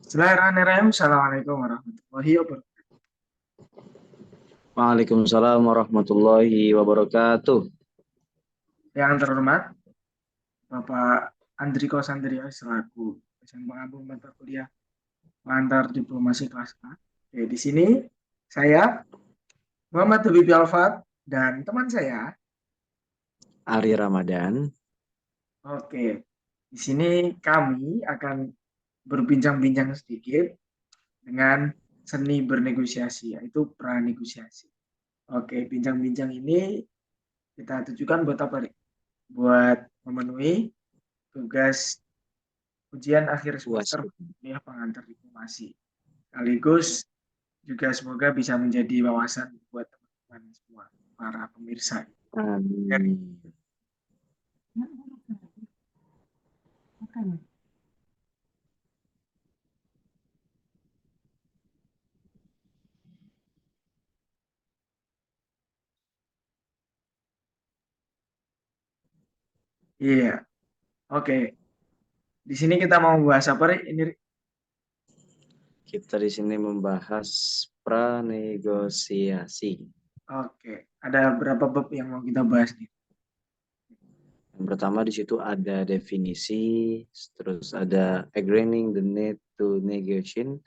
Bismillahirrahmanirrahim. Assalamualaikum warahmatullahi wabarakatuh. Waalaikumsalam warahmatullahi wabarakatuh. Yang terhormat, Bapak Andriko Sandrio selaku dosen pengampu mata kuliah pengantar diplomasi kelas A. Oke, di sini saya Muhammad Habib Alfat dan teman saya. Ari Ramadan. Oke, di sini kami akan berbincang-bincang sedikit dengan seni bernegosiasi, yaitu pranegosiasi. Oke, bincang-bincang ini kita tujukan buat apa nih? Buat memenuhi tugas ujian akhir Was. semester kuliah pengantar diplomasi. Sekaligus juga semoga bisa menjadi wawasan buat teman-teman semua, para pemirsa. Amin. Iya, oke. Di sini kita mau membahas apa, Ri? Ini, Ri? Kita di sini membahas pranegosiasi. Oke. Ada berapa bab yang mau kita bahas nih? Yang pertama di situ ada definisi, terus ada agreeing the need to negotiate,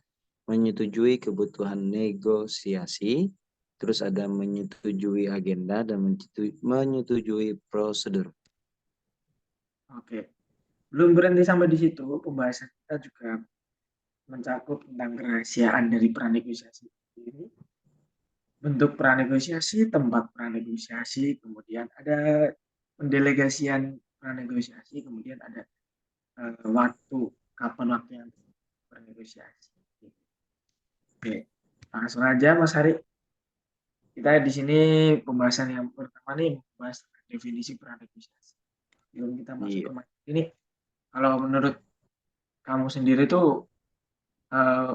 menyetujui kebutuhan negosiasi, terus ada menyetujui agenda dan menyetujui prosedur. Oke. Belum berhenti sampai di situ, pembahasan kita juga mencakup tentang kerahasiaan dari pranegosiasi ini, bentuk pranegosiasi, tempat pranegosiasi, kemudian ada pendelegasian pranegosiasi, kemudian ada waktu, kapan waktu yang bernegosiasi. Oke, langsung aja Mas Hari. Kita di sini pembahasan yang pertama nih membahas definisi pranegosiasi. Sebelum kita masuk Iya. ke materi ini, kalau menurut kamu sendiri tuh eh,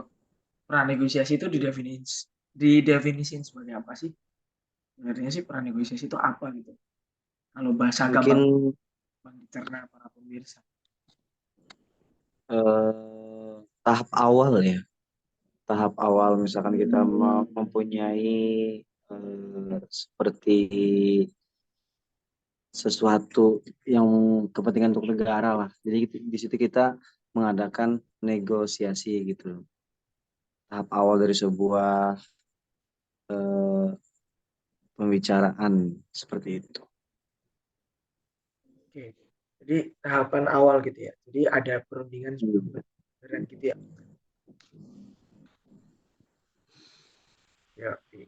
pranegosiasi itu didefinisin sebagai apa sih? Sebenarnya sih pranegosiasi itu apa gitu? Kalau bahasa Mungkin gampang dicerna para pemirsa. tahap awal ya. Tahap awal misalkan kita mempunyai seperti sesuatu yang kepentingan untuk negara lah. Jadi di situ kita mengadakan negosiasi gitu. Tahap awal dari sebuah eh, pembicaraan seperti itu. Oke, jadi tahapan awal gitu ya. Jadi ada perundingan sebelum Hmm. pembicaraan gitu ya. Ya, oke.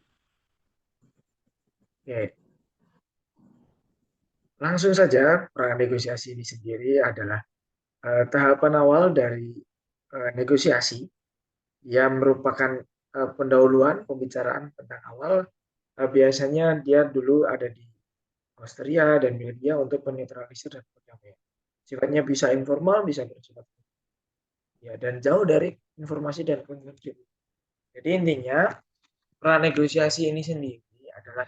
Oke. Langsung saja, pranegosiasi ini sendiri adalah tahapan awal dari negosiasi yang merupakan pendahuluan pembicaraan tentang awal. Biasanya dia dulu ada di Austria dan Belgia untuk menetralisir dan perdamaian. Sifatnya bisa informal, bisa bersifat ya, dan jauh dari informasi dan konflik. Jadi intinya pranegosiasi ini sendiri adalah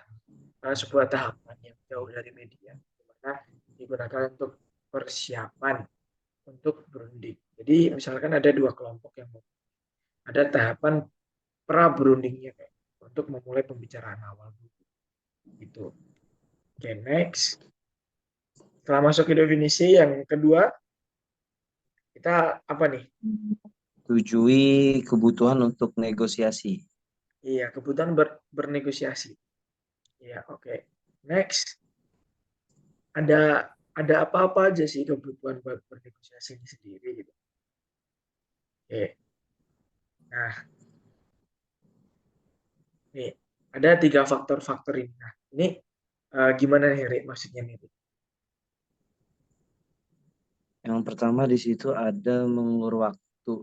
sebuah tahapan yang jauh dari media, di mana digunakan untuk persiapan untuk berunding. Jadi misalkan ada dua kelompok yang ada tahapan pra berundingnya kayak untuk memulai pembicaraan awal gitu. Oke, next. Setelah masuk ke definisi yang kedua, kita apa nih? Tujui kebutuhan untuk negosiasi. Iya, kebutuhan bernegosiasi. Iya, oke. Next, ada ada apa-apa aja sih kebutuhan buat bernegosiasi ini sendiri gitu. Oke. Nah, nih ada tiga faktor-faktor ini. Nah, ini gimana nih, Rik, maksudnya nih? Rik? Yang pertama di situ ada mengulur waktu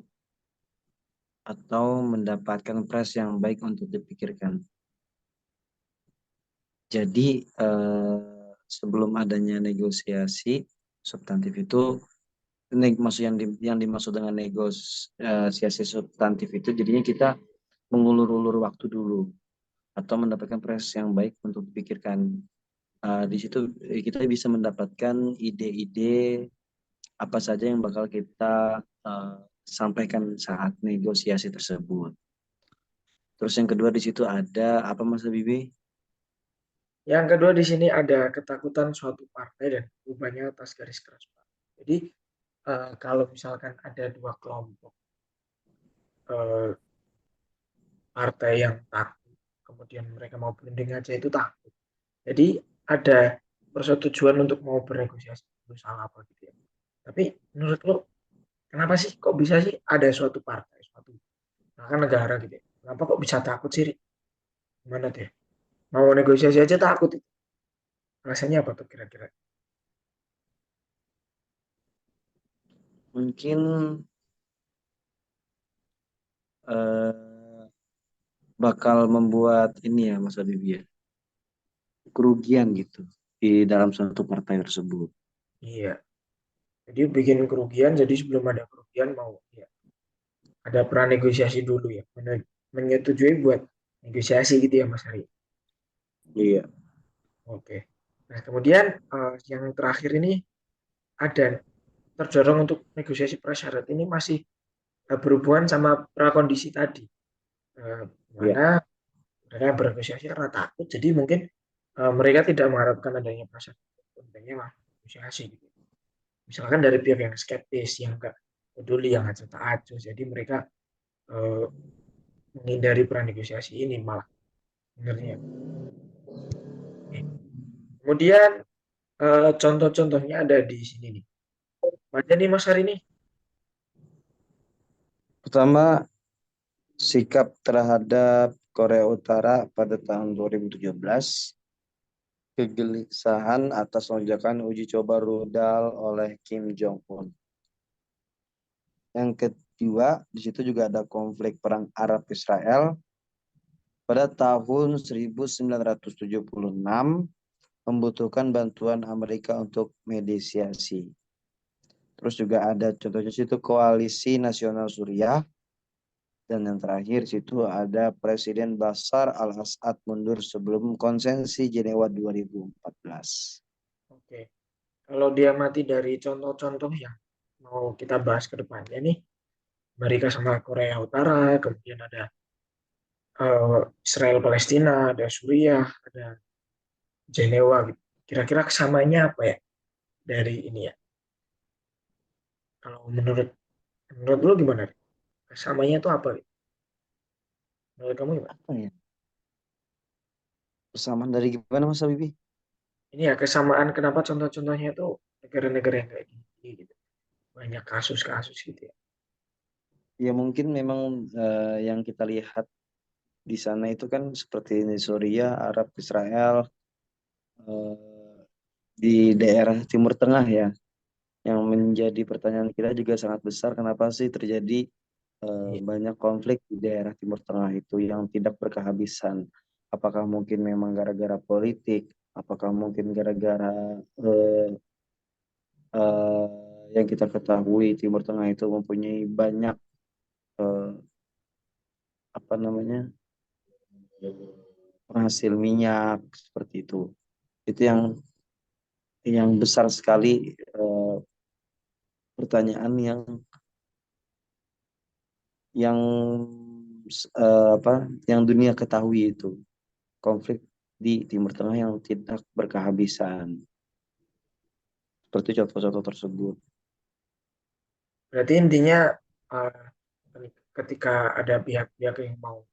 atau mendapatkan pres yang baik untuk dipikirkan. Jadi sebelum adanya negosiasi substantif itu, maksud yang dimaksud dengan negosiasi substantif itu jadinya kita mengulur-ulur waktu dulu atau mendapatkan proses yang baik untuk dipikirkan. Di situ kita bisa mendapatkan ide-ide apa saja yang bakal kita sampaikan saat negosiasi tersebut. Terus yang kedua di situ ada apa Mas Habibie? Yang kedua di sini ada ketakutan suatu partai dan perubahannya atas garis keras partai. Jadi kalau misalkan ada dua kelompok eh, partai yang takut, kemudian mereka mau berunding aja itu takut. Jadi ada persetujuan untuk mau bernegosiasi, berusaha apa gitu ya. Tapi menurut lo, kenapa sih kok bisa sih ada suatu partai, suatu bahkan negara gitu ya. Kenapa kok bisa takut sih? Rik? Gimana deh? Mau negosiasi aja takut. Rasanya apa tuh kira-kira? Mungkin eh, bakal membuat ini ya Mas Habibie ya, kerugian gitu di dalam suatu partai tersebut. Iya, jadi bikin kerugian, jadi sebelum ada kerugian mau ya ada peran negosiasi dulu ya, menyetujui buat negosiasi gitu ya Mas Ari. Iya. Oke. Nah kemudian yang terakhir ini ada terdorong untuk negosiasi prasyarat ini masih berhubungan sama prakondisi tadi, Iya. mana mereka bernegosiasi karena takut, jadi mungkin mereka tidak mengharapkan adanya prasyarat, pentingnya mah negosiasi gitu. Misalkan dari pihak yang skeptis, yang enggak peduli, yang acuh tak acuh, jadi mereka eh, menghindari peran negosiasi ini malah sebenarnya. Kemudian contoh-contohnya ada di sini nih. Baca nih Mas hari ini. Pertama, sikap terhadap Korea Utara pada tahun 2017, kegelisahan atas lonjakan uji coba rudal oleh Kim Jong Un. Yang kedua, di situ juga ada konflik perang Arab Israel pada tahun 1976 membutuhkan bantuan Amerika untuk mediasi. Terus juga ada contohnya situ koalisi nasional Suriah. Dan yang terakhir situ ada Presiden Bashar al-Assad mundur sebelum konsensi Jenewa 2014. Oke. Kalau dia mati dari contoh-contoh yang mau kita bahas ke depannya nih, Amerika sama Korea Utara, kemudian ada Israel Palestina, ada Suriah, ada Jenewa gitu. Kira-kira kesamanya apa ya dari ini ya? Kalau menurut lu gimana? Kesamanya itu apa? Gitu? Menurut kamu gimana? Apa ya? Persamaan dari gimana Mas Habibie? Ini ya kesamaan kenapa contoh-contohnya itu negara-negara yang kayak gini gitu. Banyak kasus-kasus gitu ya. Ya mungkin memang yang kita lihat di sana itu kan seperti ini Suriah, Arab, Israel, eh, di daerah Timur Tengah ya. Yang menjadi pertanyaan kita juga sangat besar, kenapa sih terjadi Iya. banyak konflik di daerah Timur Tengah itu yang tidak berkehabisan? Apakah mungkin memang gara-gara politik? Apakah mungkin gara-gara eh, eh, yang kita ketahui Timur Tengah itu mempunyai banyak eh, apa namanya penghasil minyak seperti itu. Itu yang besar sekali pertanyaan yang apa yang dunia ketahui itu konflik di Timur Tengah yang tidak berkehabisan seperti contoh-contoh tersebut. Berarti intinya eh, ketika ada pihak-pihak yang mau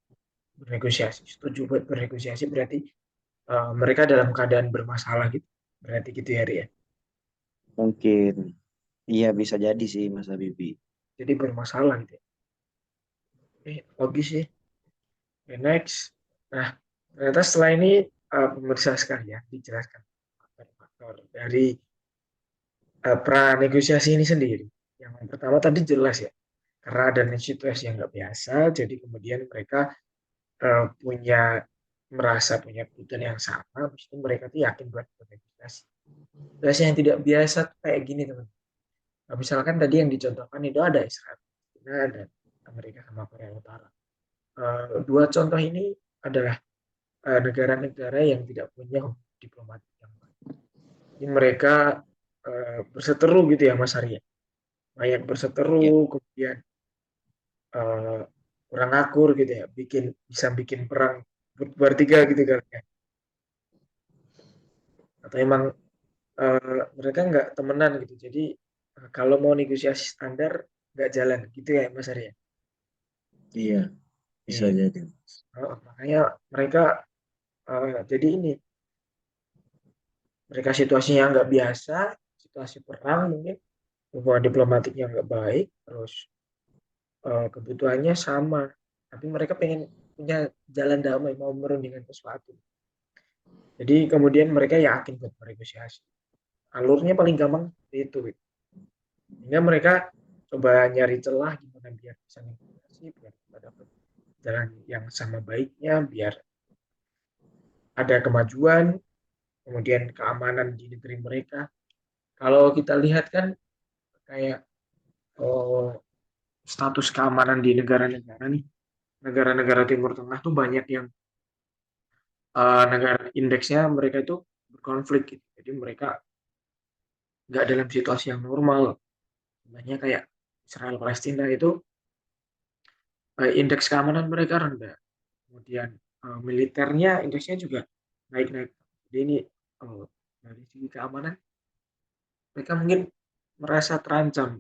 bernegosiasi, setuju buat bernegosiasi berarti mereka dalam keadaan bermasalah gitu. Berarti gitu ya, Ria. Mungkin iya bisa jadi sih Mas Habibie. Jadi bermasalah gitu ya. Logis sih. Oke, next. Nah, ternyata setelah ini pemirsa sekalian dijelaskan faktor-faktor dari pranegosiasi ini sendiri. Yang pertama tadi jelas ya, karena ada situasi yang nggak biasa, jadi kemudian mereka punya merasa punya kebutuhan yang sama, mesti mereka tuh yakin buat bernegosiasi. Situasi yang tidak biasa tuh kayak gini teman. Nah, misalkan tadi yang dicontohkan itu ada Israel, ada Amerika sama Korea Utara. Dua contoh ini adalah negara-negara yang tidak punya diplomatik yang baik. Jadi mereka berseteru gitu ya Mas Arya. Banyak Ya, berseteru, kemudian eh, kurang akur gitu ya, bisa bikin perang bertiga gitu kan ya. Atau emang mereka nggak temenan gitu. Jadi kalau mau negosiasi standar nggak jalan gitu ya Mas Arya. Iya, bisa Iya. jadi. Makanya mereka jadi ini mereka situasinya nggak biasa, situasi perang mungkin hubungan diplomatiknya nggak baik, terus kebutuhannya sama, tapi mereka pengen punya jalan damai, mau merundingkan sesuatu. Jadi kemudian mereka yakin buat bernegosiasi. Alurnya paling gampang seperti itu. Sehingga mereka coba nyari celah gimana biar bisa negosiasi, biar kita dapat jalan yang sama baiknya, biar ada kemajuan, kemudian keamanan di negeri mereka. Kalau kita lihat kan kayak oh, status keamanan di negara-negara nih, negara-negara Timur Tengah tuh banyak yang negara indeksnya mereka itu berkonflik gitu. Jadi mereka nggak dalam situasi yang normal. Banyak kayak Israel Palestina itu indeks keamanan mereka rendah. Kemudian militernya indeksnya juga naik-naik. Jadi ini dari segi keamanan mereka mungkin merasa terancam.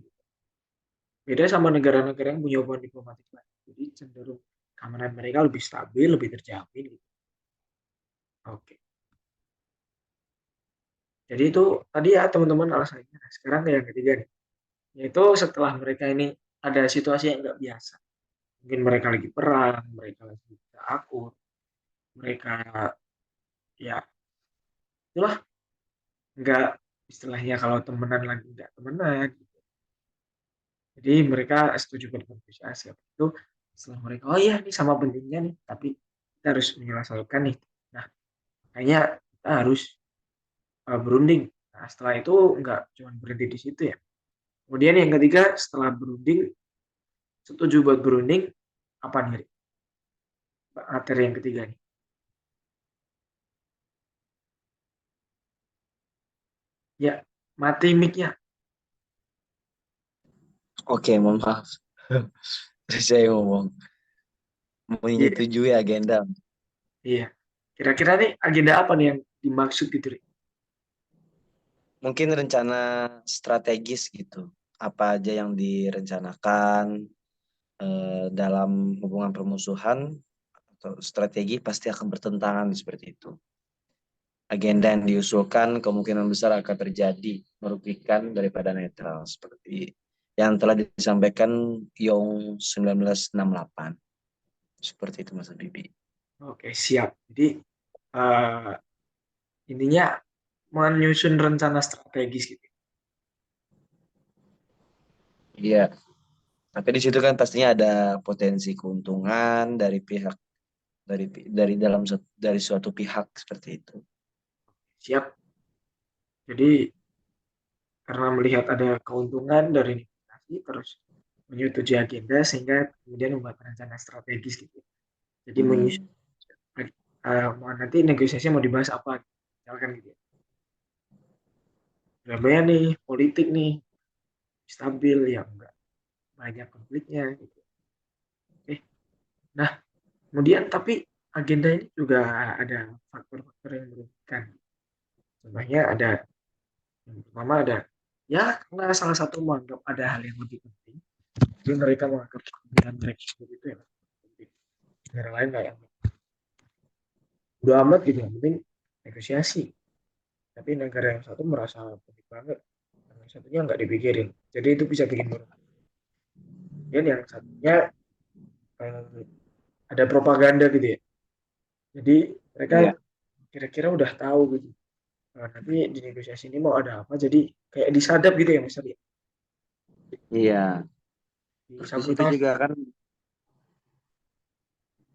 Beda sama negara-negara yang punya hubungan diplomatik lain. Jadi cenderung keamanan mereka lebih stabil, lebih terjamin gitu. Oke. Jadi itu tadi ya teman-teman alasannya. Nah, sekarang yang ketiga nih, yaitu setelah mereka ini ada situasi yang nggak biasa. Mungkin mereka lagi perang, mereka lagi tidak akur, mereka ya itulah nggak istilahnya kalau temenan lagi nggak temenan. Jadi mereka setuju bernegosiasi. Itu setelah mereka, oh iya ini sama pentingnya nih, tapi kita harus menyelesaikan nih. Nah, kayaknya kita harus berunding. Nah, setelah itu nggak cuma berhenti di situ ya. Kemudian yang ketiga, setelah berunding, setuju buat berunding, apa nih? Materi yang ketiga nih. Ya, mati mic-nya. Oke, mohon maaf. Saya ngomong. Iya, Menyetujui agenda. iya. Kira-kira nih agenda apa nih yang dimaksud gitu, Rik? Mungkin rencana strategis gitu. Apa aja yang direncanakan dalam hubungan permusuhan atau strategi pasti akan bertentangan seperti itu. Agenda yang diusulkan kemungkinan besar akan terjadi merugikan daripada netral seperti yang telah disampaikan Yong 1968. Seperti itu Mas Bibi. Oke, siap. Jadi, eh, intinya menyusun rencana strategis gitu. Iya, tapi di situ kan pastinya ada potensi keuntungan dari pihak dari dalam dari suatu pihak seperti itu. Siap. Jadi, karena melihat ada keuntungan dari negosiasi, terus menyetujui agenda, sehingga kemudian membuat rencana strategis gitu. Jadi, menyusun Hmm. nanti negosiasi mau dibahas apa. Misalkan gitu ya. Surabaya nih, politik nih, stabil, ya enggak banyak konfliknya. Gitu. Oke. Nah, kemudian tapi agenda ini juga ada faktor-faktor yang merugikan. Contohnya ada yang pertama ada ya karena salah satu menganggap ada hal yang lebih penting, jadi mereka menganggap kepentingan mereka sendiri itu yang penting. Negara lain kayak udah amat gitu yang penting negosiasi. Tapi negara yang satu merasa penting banget, yang satunya nggak dipikirin. Jadi itu bisa bikin murah. Dan yang satunya eh, ada propaganda gitu ya. Jadi mereka Iya. kira-kira udah tahu gitu. Nah, nanti di negosiasi ini mau ada apa, jadi kayak disadap gitu ya Mas Adi. Iya. Terus di situ Disabotase. juga kan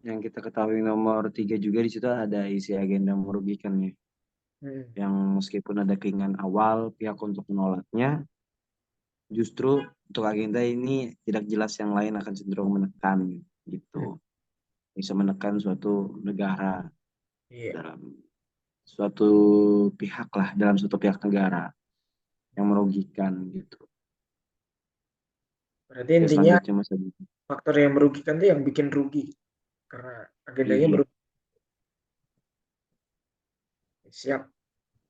yang kita ketahui nomor 3 juga di situ ada isi agenda merugikan ya. Hmm. Yang meskipun ada keinginan awal pihak untuk menolaknya, justru untuk agenda ini tidak jelas yang lain akan cenderung menekan Hmm. gitu. Bisa menekan suatu negara Iya. dalam suatu pihak lah, dalam suatu pihak negara yang merugikan gitu. Berarti Oke, intinya selanjutnya Mas Adi. faktor yang merugikan itu yang bikin rugi karena agendanya Iya. merugi. Siap.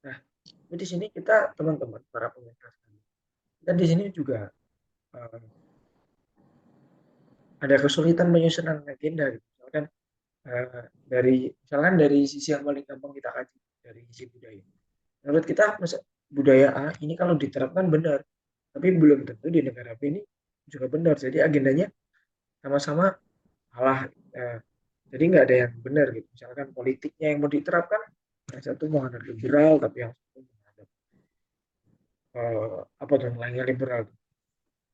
Nah, di sini kita teman-teman para pemirsa sekalian, dan di sini juga eh, ada kesulitan menyusun agenda gitu. Misalkan misalkan dari sisi yang paling gampang kita kaji dari sisi budaya. Menurut kita budaya A ini kalau diterapkan benar, tapi belum tentu di negara B ini juga benar. Jadi agendanya sama-sama salah. Jadi nggak ada yang benar gitu. Misalkan politiknya yang mau diterapkan, yang satu menghadap liberal, tapi yang satu menghadap apa tuh lainnya liberal,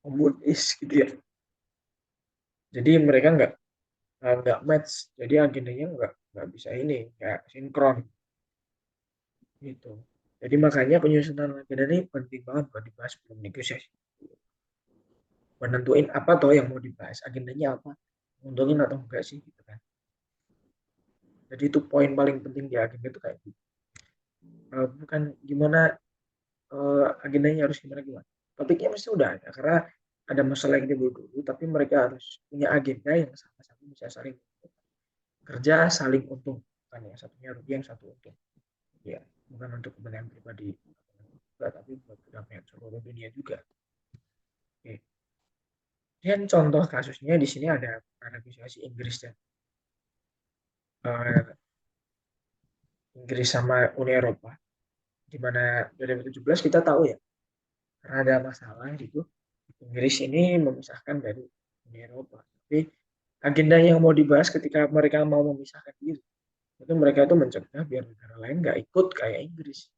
komunis gitu ya. Jadi mereka nggak match. Jadi agendanya nggak bisa ini, nggak sinkron gitu. Jadi makanya penyusunan agenda ini penting banget buat dibahas sebelum negosiasi. Menentuin apa toh yang mau dibahas, agendanya apa, untungin atau enggak sih gitu kan. Jadi itu poin paling penting di agenda itu kayak gitu. Bukan gimana agendanya harus gimana gimana. Topiknya mesti udah ada karena ada masalah yang timbul dulu, tapi mereka harus punya agenda yang sama-sama bisa saling kerja, saling untung. Bukan yang satunya rugi, yang satu untung. Ya, bukan untuk kepentingan pribadi, tapi buat kedamaian seluruh dunia juga. Oke. Dan contoh kasusnya di sini ada negosiasi Inggris dan uh, Inggris sama Uni Eropa, di mana 2017 kita tahu ya, karena ada masalah gitu, Inggris ini memisahkan dari Uni Eropa. Tapi agenda yang mau dibahas ketika mereka mau memisahkan diri, itu mereka itu mencegah biar negara lain nggak ikut kayak Inggris.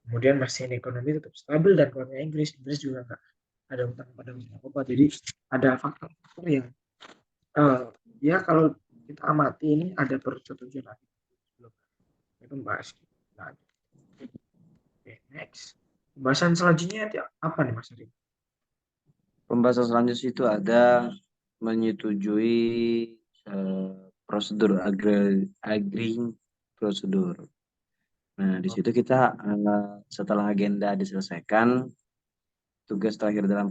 Kemudian mesin ekonomi tetap stabil dan kalau Inggris, Inggris juga nggak ada utang pada Uni Eropa. Jadi ada faktor-faktor yang ya kalau kita amati ini ada persetujuan lagi sebelum itu membahas. Nah, oke, next. Pembahasan selanjutnya apa nih Mas Ari? Pembahasan selanjutnya itu ada menyetujui eh, prosedur agreeing prosedur. Nah, di Oh, situ kita setelah agenda diselesaikan, tugas terakhir dalam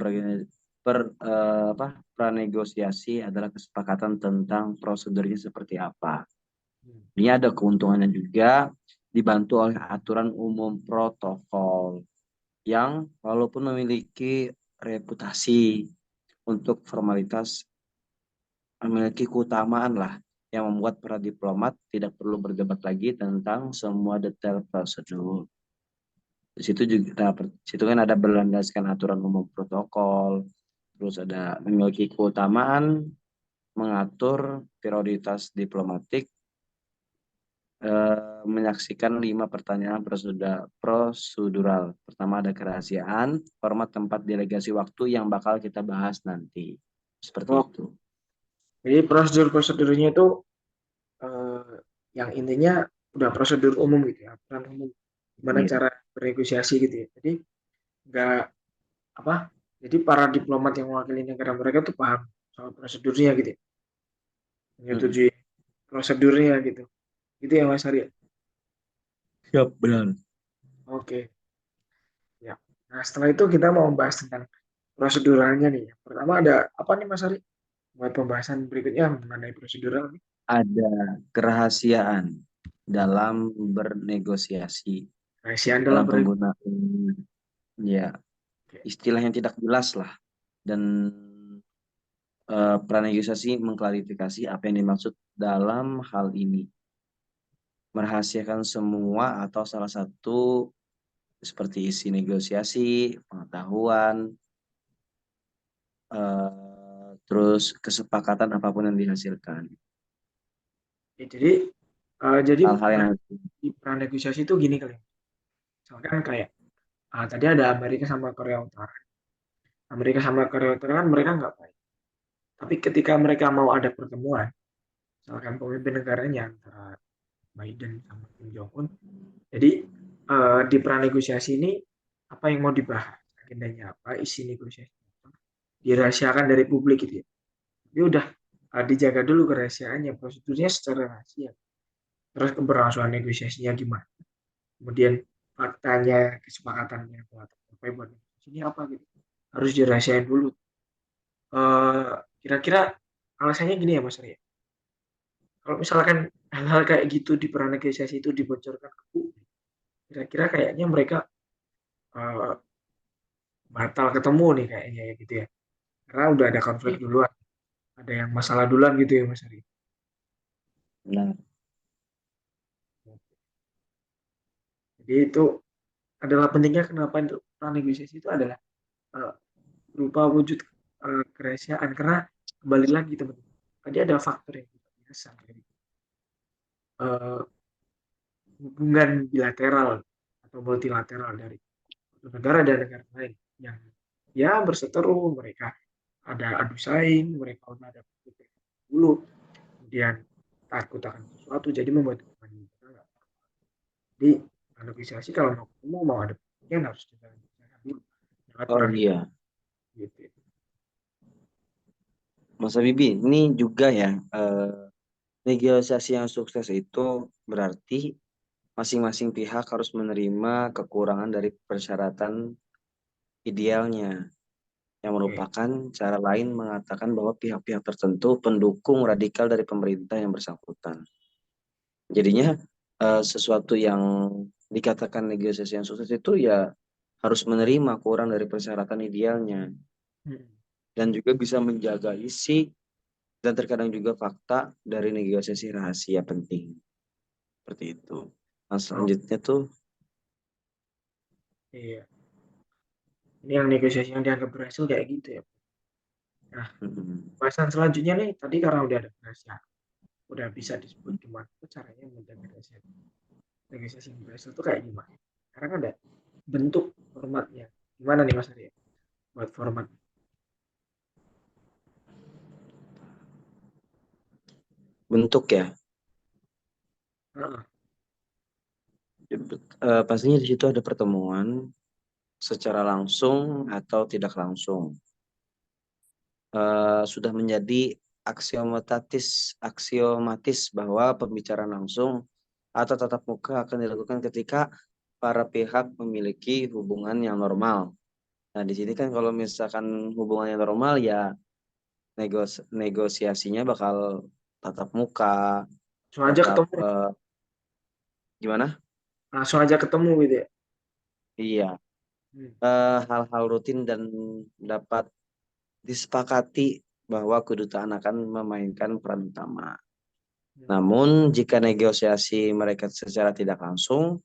pranegosiasi adalah kesepakatan tentang prosedurnya seperti apa. hmm. Ini ada keuntungannya juga, dibantu oleh aturan umum protokol yang walaupun memiliki reputasi untuk formalitas, memiliki keutamaan lah yang membuat para diplomat tidak perlu berdebat lagi tentang semua detail prosedur. Di situ juga, nah, situ kan ada berlandaskan aturan umum protokol, terus ada memiliki keutamaan, mengatur prioritas diplomatik, menyaksikan 5 pertanyaan prosedural. Pertama ada kerahasiaan, format, tempat, delegasi, waktu yang bakal kita bahas nanti. Seperti Oh, itu. jadi prosedur-prosedurnya itu eh, yang intinya udah prosedur umum gitu ya, aturan umum gimana Iya. cara bernegosiasi gitu ya. Jadi nggak apa? Jadi para diplomat yang mewakili negara mereka tuh paham soal prosedurnya gitu ya, Mm-mm. menyetujui prosedurnya gitu. Gitu ya Mas Arya. Siap, benar. Oke, ya. Nah setelah itu kita mau membahas tentang proseduralnya nih. Pertama ada apa nih Mas Ari? Buat pembahasan berikutnya mengenai prosedural nih. Ada kerahasiaan dalam bernegosiasi, Rahasiaan dalam dalam penggunaan ya Oke. istilah yang tidak jelas lah, dan pranegosiasi mengklarifikasi apa yang dimaksud dalam hal ini. Merahasiakan semua atau salah satu seperti isi negosiasi, pengetahuan, terus kesepakatan apapun yang dihasilkan. Ya, jadi Hal-hal yang di negosiasi itu gini kali. Misalkan kayak tadi ada Amerika sama Korea Utara. Amerika sama Korea Utara kan mereka nggak baik. Tapi ketika mereka mau ada pertemuan, misalkan pemimpin negaranya antara Biden sama Kim Jong Un, jadi di pranegosiasi ini apa yang mau dibahas, agendanya apa, isi negosiasi apa, dirahasiakan dari publik gitu ya. Tapi udah dijaga dulu kerahasiaannya, prosedurnya secara rahasia. Terus keberlangsungan negosiasinya gimana? Kemudian faktanya, kesepakatannya buat apa buat ini apa gitu. Harus dirahasiain dulu. Eh, Kira-kira alasannya gini ya Mas Arya. Kalau misalkan hal-hal kayak gitu di pranegosiasi itu dibocorkan ke publik, kira-kira kayaknya mereka eh, batal ketemu nih kayaknya ya gitu ya. Karena udah ada konflik duluan, ada yang masalah duluan gitu ya Mas Arya. Nah, Jadi itu adalah pentingnya kenapa untuk pranegosiasi itu adalah eh, berupa wujud kerahasiaan. Karena kembali lagi teman-teman, tadi ada faktor yang tidak biasa dari eh, hubungan bilateral atau multilateral dari satu negara dan negara lain yang ya berseteru, mereka ada adu saing, mereka udah ada konflik dulu, kemudian takut akan sesuatu, jadi membuat hubungan kita nggak. Jadi negosiasi kalau mau ketemu mau ada pengertian harus kita bicarakan dulu lewat oh perang iya, gitu. Mas Habibie, ini juga ya, negosiasi yang sukses itu berarti masing-masing pihak harus menerima kekurangan dari persyaratan idealnya, yang Oke. merupakan cara lain mengatakan bahwa pihak-pihak tertentu pendukung radikal dari pemerintah yang bersangkutan. Jadinya sesuatu yang dikatakan negosiasi yang sukses itu ya harus menerima kurang dari persyaratan idealnya Hmm. dan juga bisa menjaga isi dan terkadang juga fakta dari negosiasi rahasia penting. Seperti itu. Nah, Oh, selanjutnya tuh iya. Ini yang negosiasi yang dianggap berhasil kayak gitu ya. Nah, mm, bahasan selanjutnya nih tadi karena udah ada rahasia, udah bisa disebut gimana caranya menjaga rahasia. Negosiasi yang berhasil itu kayak gimana? Karena kan ada bentuk formatnya. Gimana nih Mas Arya buat format? bentuk ya. Heeh. Pastinya di situ ada pertemuan secara langsung atau tidak langsung. Sudah menjadi aksiomatis bahwa pembicaraan langsung atau tatap muka akan dilakukan ketika para pihak memiliki hubungan yang normal. Nah, di sini kan kalau misalkan hubungannya normal ya negosiasinya bakal tatap muka, Langsung aja tatap ketemu, gimana? langsung aja ketemu gitu ya. Iya, Hmm. hal-hal rutin dan dapat disepakati bahwa kedutaan akan memainkan peran utama. Hmm. Namun, jika negosiasi mereka secara tidak langsung,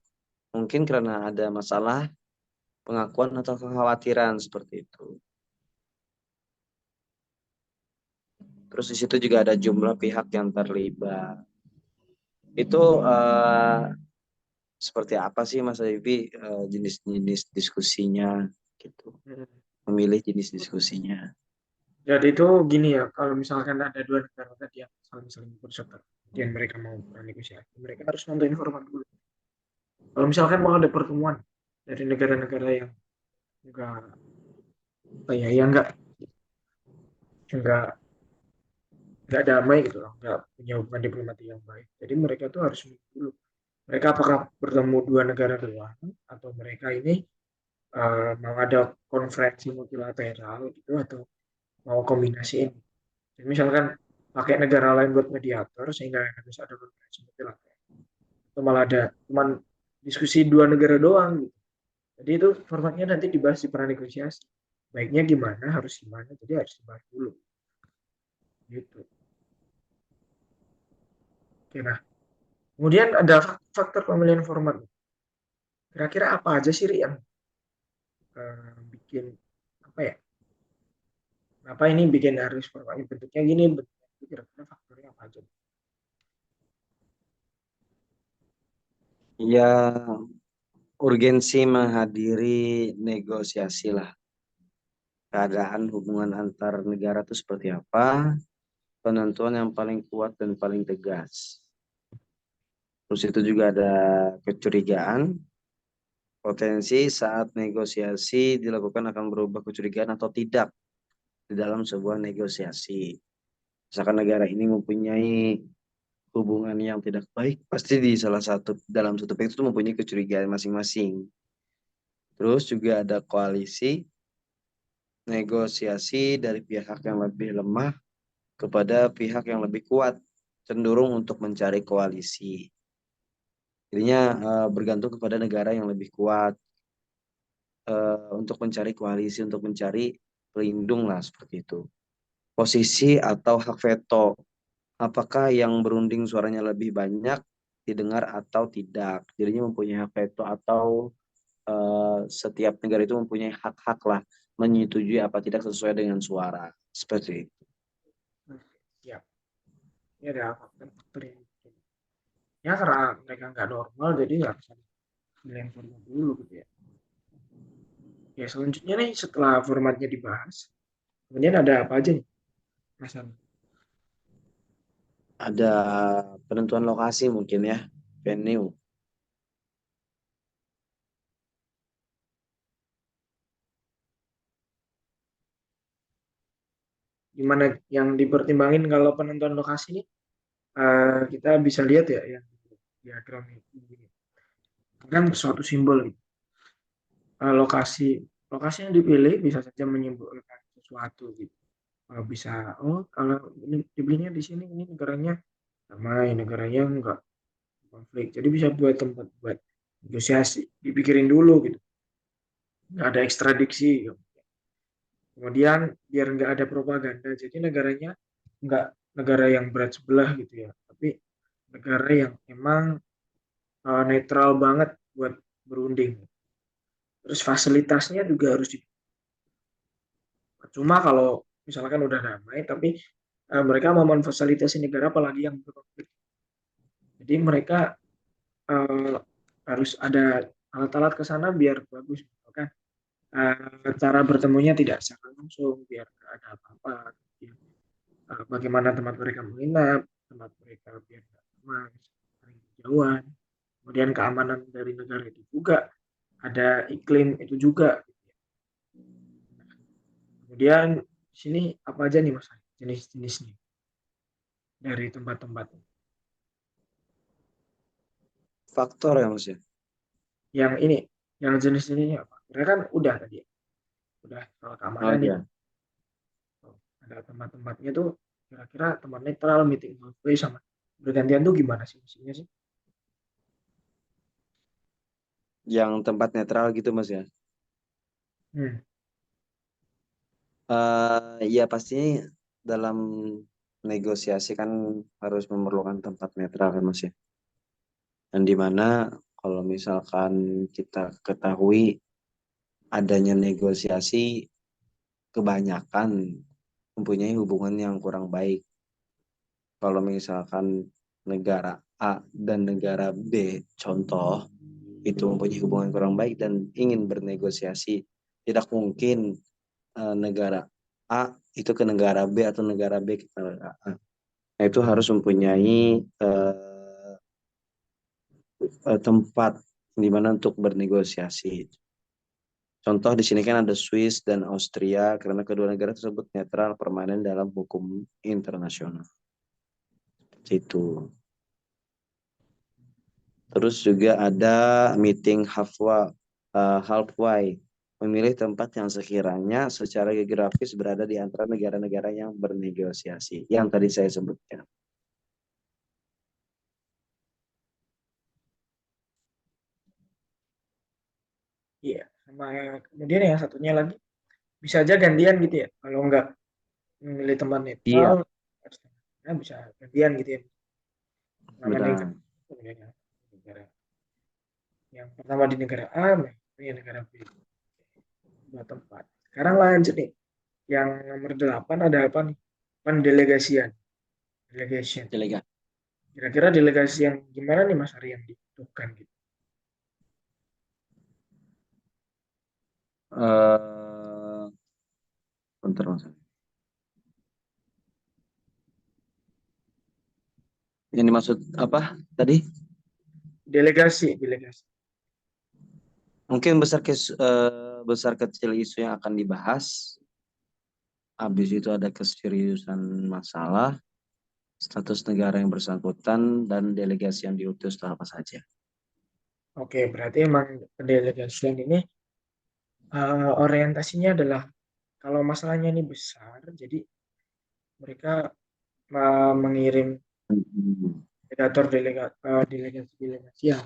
mungkin karena ada masalah pengakuan atau kekhawatiran seperti itu. Terus di situ juga ada jumlah pihak yang terlibat. Itu seperti apa sih Mas Habibie jenis-jenis diskusinya gitu. Hmm. Memilih jenis diskusinya. Jadi itu gini ya, kalau misalkan ada dua negara tadi yang saling berseteru, kemudian mereka mau bernegosiasi, mereka harus nonton format dulu. Kalau misalkan mau ada pertemuan dari negara-negara yang enggak apa ya, yang enggak nggak damai gitu loh, nggak punya hubungan diplomatik yang baik. Jadi mereka tuh harus mikir dulu. Mereka apakah bertemu dua negara doang atau mereka ini mau ada konferensi multilateral gitu atau mau kombinasiin. Jadi misalkan pakai negara lain buat mediator sehingga bisa ada konferensi multilateral. Atau malah ada cuman diskusi dua negara doang gitu. Jadi itu formatnya nanti dibahas di negosiasi. Baiknya gimana, harus gimana, jadi harus dibahas dulu gitu. Oke, nah kemudian ada faktor pemilihan format. Kira-kira apa aja sih Ri, yang bikin apa ya? Apa ini bikin harus formatnya bentuknya gini, bentuknya itu kira-kira faktornya apa aja? Ya, urgensi menghadiri negosiasi lah. Keadaan hubungan antar negara itu seperti apa, penentuan yang paling kuat dan paling tegas. Terus itu juga ada kecurigaan, potensi saat negosiasi dilakukan akan berubah kecurigaan atau tidak di dalam sebuah negosiasi. Misalkan negara ini mempunyai hubungan yang tidak baik, pasti di salah satu dalam satu pihak itu mempunyai kecurigaan masing-masing. Terus juga ada koalisi negosiasi dari pihak yang lebih lemah kepada pihak yang lebih kuat, cenderung untuk mencari koalisi. Jadinya bergantung kepada negara yang lebih kuat untuk mencari koalisi, untuk mencari pelindung lah seperti itu. Posisi atau hak veto, apakah yang berunding suaranya lebih banyak didengar atau tidak. Jadinya mempunyai hak veto atau setiap negara itu mempunyai hak-hak lah menyetujui apa tidak sesuai dengan suara. Seperti itu. Siap. Ini ada faktor-faktor yang ya karena mereka nggak normal jadi nggak bisa pilihan format dulu gitu ya. Ya selanjutnya nih setelah formatnya dibahas, kemudian ada apa aja nih Mas Ami? Ada penentuan lokasi mungkin ya, venue. Gimana yang dipertimbangin kalau penentuan lokasi nih? Kita bisa lihat ya yang diagram ini. Kan suatu simbol gitu. Lokasi lokasi yang dipilih bisa saja menyimbolkan sesuatu gitu. Bisa kalau ini dibelinya di sini ini negaranya damai, negaranya enggak konflik. Jadi bisa buat tempat buat negosiasi. Dipikirin dulu gitu. Nggak ada ekstradiksi gitu. Kemudian biar nggak ada propaganda. Jadi negaranya nggak negara yang berat sebelah gitu ya. Tapi negara yang emang netral banget buat berunding. Terus fasilitasnya juga harus cuma kalau misalkan udah damai, tapi mereka mau memfasilitasi negara apalagi yang berkonflik. Jadi mereka uh, harus ada alat-alat ke sana biar bagus, kan? Cara bertemunya tidak secara langsung, biar nggak ada apa-apa. Bagaimana tempat mereka menginap, tempat mereka biar nggak aman, saling jauhan. Kemudian keamanan dari negara itu juga ada iklim itu juga. Kemudian di sini apa aja nih Mas? Jenis-jenisnya dari tempat-tempat Faktor ya Mas ya. yang ini, yang jenis ini apa? Mereka kan udah tadi ya, udah soal Oh keamanan nih. iya, Ada tempat-tempatnya tuh kira-kira tempat netral, meeting place sama bergantian tuh gimana sih maksudnya sih? yang tempat netral gitu Mas ya. Hmm. Ya pastinya dalam negosiasi kan harus memerlukan tempat netral kan Mas ya. Dan di mana kalau misalkan kita ketahui adanya negosiasi kebanyakan mempunyai hubungan yang kurang baik. Kalau misalkan negara A dan negara B contoh itu mempunyai hubungan kurang baik dan ingin bernegosiasi, tidak mungkin negara A itu ke negara B atau negara B ke negara A. Nah, itu harus mempunyai tempat di mana untuk bernegosiasi. Contoh di sini kan ada Swiss dan Austria karena kedua negara tersebut netral permanen dalam hukum internasional. Itu. Terus juga ada meeting halfway, memilih tempat yang sekiranya secara geografis berada di antara negara-negara yang bernegosiasi. Yang tadi saya sebutkan. Iya, sama kemudian yang satunya lagi bisa aja gantian gitu ya. Kalau nggak memilih tempat netral, Iya, bisa gantian gitu ya. Namanya benar. negara yang pertama di negara A, yang negara B, dua tempat. Sekarang lanjut nih, yang nomor 8 ada apa nih? Pendelegasian, delegation. Delegasi. Kira-kira delegasi yang gimana nih Mas Ari yang dibutuhkan gitu? Eh, bentar, Mas. Yang dimaksud apa tadi? Delegasi, delegasi. Mungkin besar kecil isu yang akan dibahas. Habis itu ada keseriusan masalah, status negara yang bersangkutan, dan delegasi yang diutus itu apa saja. Oke, berarti emang pendelegasian ini orientasinya adalah kalau masalahnya ini besar, jadi mereka mengirim Hmm. delegator delegasi yang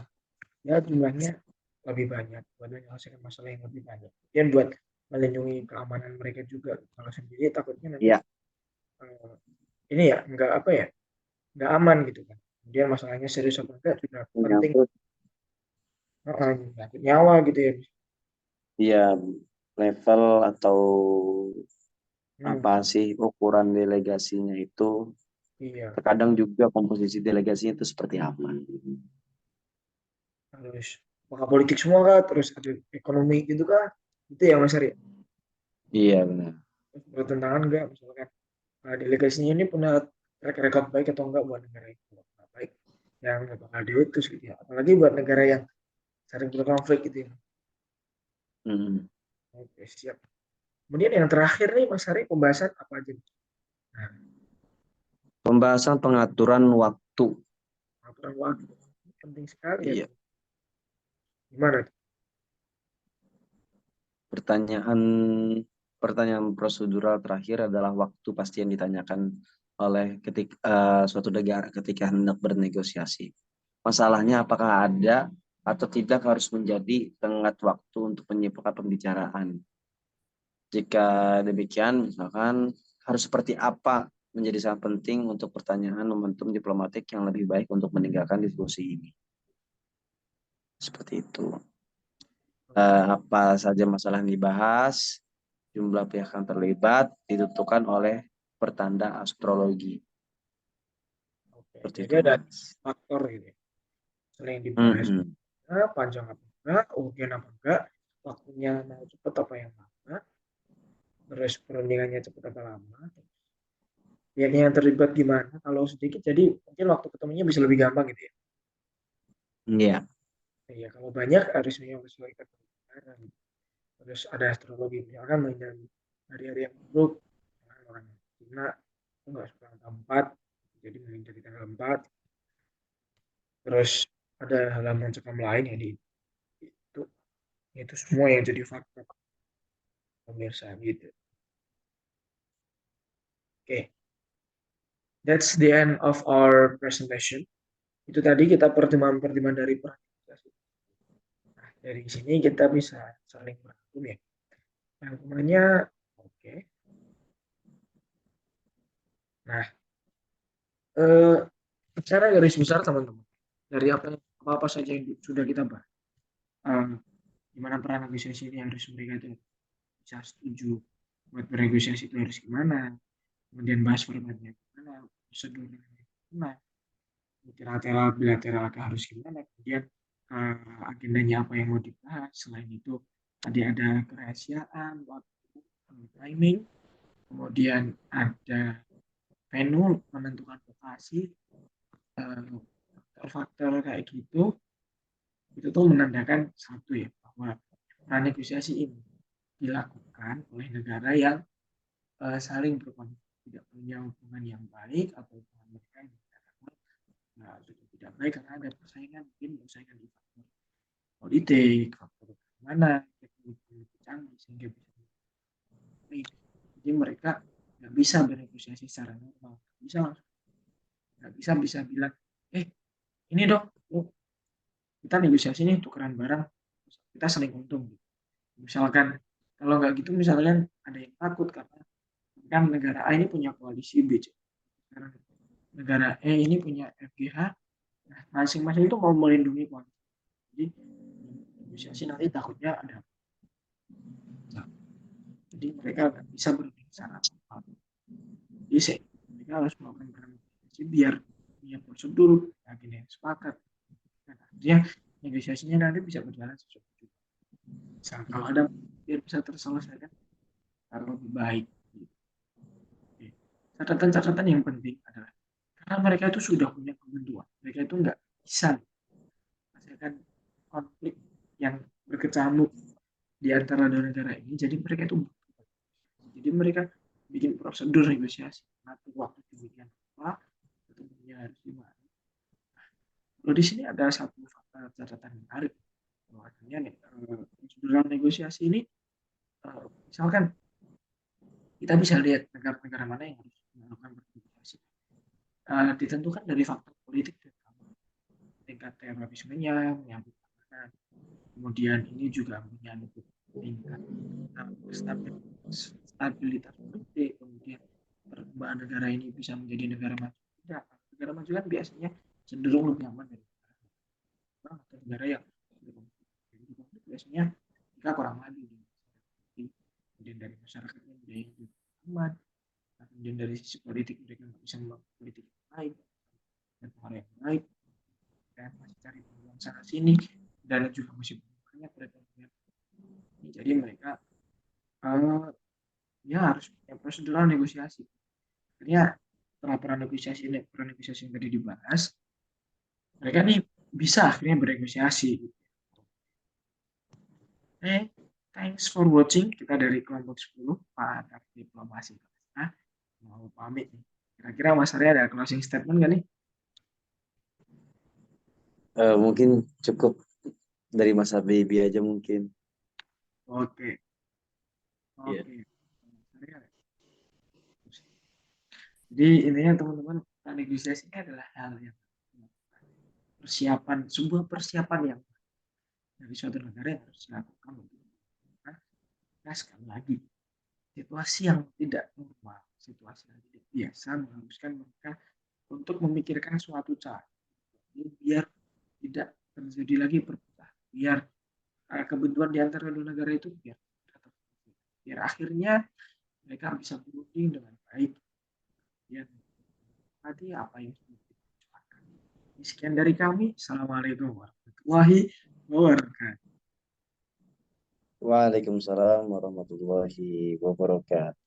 ya jumlahnya lebih banyak buat menyelesaikan masalah yang lebih banyak. Kemudian buat melindungi keamanan mereka juga. Kalau sendiri takutnya nanti Ya, ini ya nggak apa ya nggak aman gitu kan. Kemudian masalahnya serius apa enggak juga penting. menyangkut Menyangkut nyawa gitu ya. ya level atau Hmm, apa sih ukuran delegasinya itu. iya Terkadang juga komposisi delegasinya itu seperti apa. harus apakah politik semua kah terus ada ekonomi gitu kah itu ya Mas Ari Iya benar. terus bertentangan enggak misalkan delegasinya ini punya track record baik atau enggak buat negara itu nggak baik yang nggak bakal diutus gitu ya apalagi buat negara yang sering berkonflik gitu ya. Hmm. Oke siap kemudian yang terakhir nih Mas Ari pembahasan apa aja nah, Pembahasan pengaturan waktu. aturan waktu penting sekali ya Iya. gimana tuh? Pertanyaan pertanyaan prosedural terakhir adalah waktu pasti yang ditanyakan oleh suatu negara ketika hendak bernegosiasi. Masalahnya apakah ada atau tidak harus menjadi tenggat waktu untuk menyimpulkan pembicaraan. Jika demikian, misalkan harus seperti apa menjadi sangat penting untuk pertanyaan momentum diplomatik yang lebih baik untuk meninggalkan diskusi ini. Seperti itu. Apa saja masalah yang dibahas, jumlah pihak yang terlibat ditentukan oleh pertanda astrologi. Oke Seperti jadi itu, ada Mas. faktor gitu ya selain dibahas Mm-mm. panjang apa enggak urgen apa enggak waktunya mau cepet apa yang lama terus perundingannya cepet apa lama pihaknya yang terlibat gimana kalau sedikit jadi mungkin waktu ketemunya bisa lebih gampang gitu ya Iya. ya kalau banyak harus menyesuaikan kebenaran terus ada astrologi misalkan mainan hari-hari yang buruk misalkan orang Cina itu nggak suka angka 4 jadi main dari tanggal 4 terus ada halaman cekam lain yang di itu itu semua yang jadi faktor pemirsa gitu oke okay. That's the end of our presentation. Itu tadi kita pertimbangan-pertimbangan dari organisasi. Nah, dari sini kita bisa saling merangkum ya. Rangkumannya oke. Okay. Nah, eh, secara garis besar teman-teman, dari apa saja yang sudah kita bahas, eh, gimana peran negosiasi ini harus mereka itu bisa setuju buat bernegosiasi itu harus gimana, kemudian bahas formatnya gimana, prosedurnya gimana, bilateral bilateral harus gimana, kemudian agendanya apa yang mau dibahas, selain itu tadi ada kerahasiaan, waktu, timing, kemudian ada venue menentukan lokasi, faktor kayak gitu itu tuh menandakan satu ya bahwa negosiasi ini dilakukan oleh negara yang saling berkonflik tidak punya hubungan yang baik atau hubungan mereka yang sudah tidak baik karena ada persaingan mungkin persaingan di faktor politik faktor keamanan teknologi canggih sehingga bisa jadi mereka nggak bisa bernegosiasi secara normal nggak bisa langsung nggak bisa bisa bilang ini dong kita negosiasi nih tukeran barang kita saling untung gitu. Misalkan kalau nggak gitu misalkan ada yang takut karena kan negara A ini punya koalisi B, negara E ini punya FGH, nah, masing-masing itu mau melindungi koalisi. Jadi negosiasi nanti takutnya ada. Nah, jadi mereka nggak bisa berbicara. Jadi mereka harus melakukan negosiasi biar punya prosedur, akhirnya sepakat. Nah, artinya negosiasinya nanti bisa berjalan sesuai. Misal kalau ada biar bisa terselesaikan secara lebih baik. Catatan-catatan yang penting adalah karena mereka itu sudah punya ketentuan, mereka itu nggak bisa menghasilkan konflik yang berkecamuk di antara dua negara ini. Jadi mereka itu, jadi mereka bikin prosedur negosiasi, ngatur waktu demikian apa, ketemunya harus gimana. Kalau di sini ada satu fakta catatan menarik, bahwasanya nih prosedural negosiasi ini, misalkan kita bisa lihat negara-negara mana yang harus melakukan bernegosiasi. Ditentukan dari faktor politik dan tingkat terorismenya, menyangkut keamanan. Kemudian ini juga menyangkut tingkat stabilitas politik, kemudian perkembangan negara ini bisa menjadi negara maju tidak. Negara maju kan biasanya cenderung lebih aman dari negara atau negara yang berkonflik biasanya mereka kurang maju, kemudian dari masyarakatnya budaya hidup aman, kemudian dari sisi politik mereka nggak bisa melakukan politik yang baik dan orang yang baik, dan masih cari peluang sana sini, dan juga masih banyak perekonomian. Jadi mereka ya harus punya prosedural negosiasi. Akhirnya setelah peran negosiasi yang tadi dibahas, mereka nih bisa akhirnya bernegosiasi. Thanks for watching. Kita dari kelompok 10 pakar diplomasi. Nah, mau pamit nih. Kira-kira Mas Arya ada closing statement nggak nih? Mungkin cukup dari Mas Habibie aja mungkin. Oke. Iya. Oke. Jadi intinya teman-teman, negosiasi ini adalah hal yang sebuah persiapan yang dari suatu negara yang harus dilakukan untuk sekali lagi situasi yang tidak normal, situasi yang tidak biasa mengharuskan mereka untuk memikirkan suatu cara biar tidak terjadi lagi perpecahan, biar kebentuan di antara dua negara itu biar akhirnya mereka bisa berunding dengan baik. Dan tadi apa yang sudah diperjuangkan. Sekian dari kami. Assalamualaikum warahmatullahi wabarakatuh. Waalaikumsalam warahmatullahi wabarakatuh.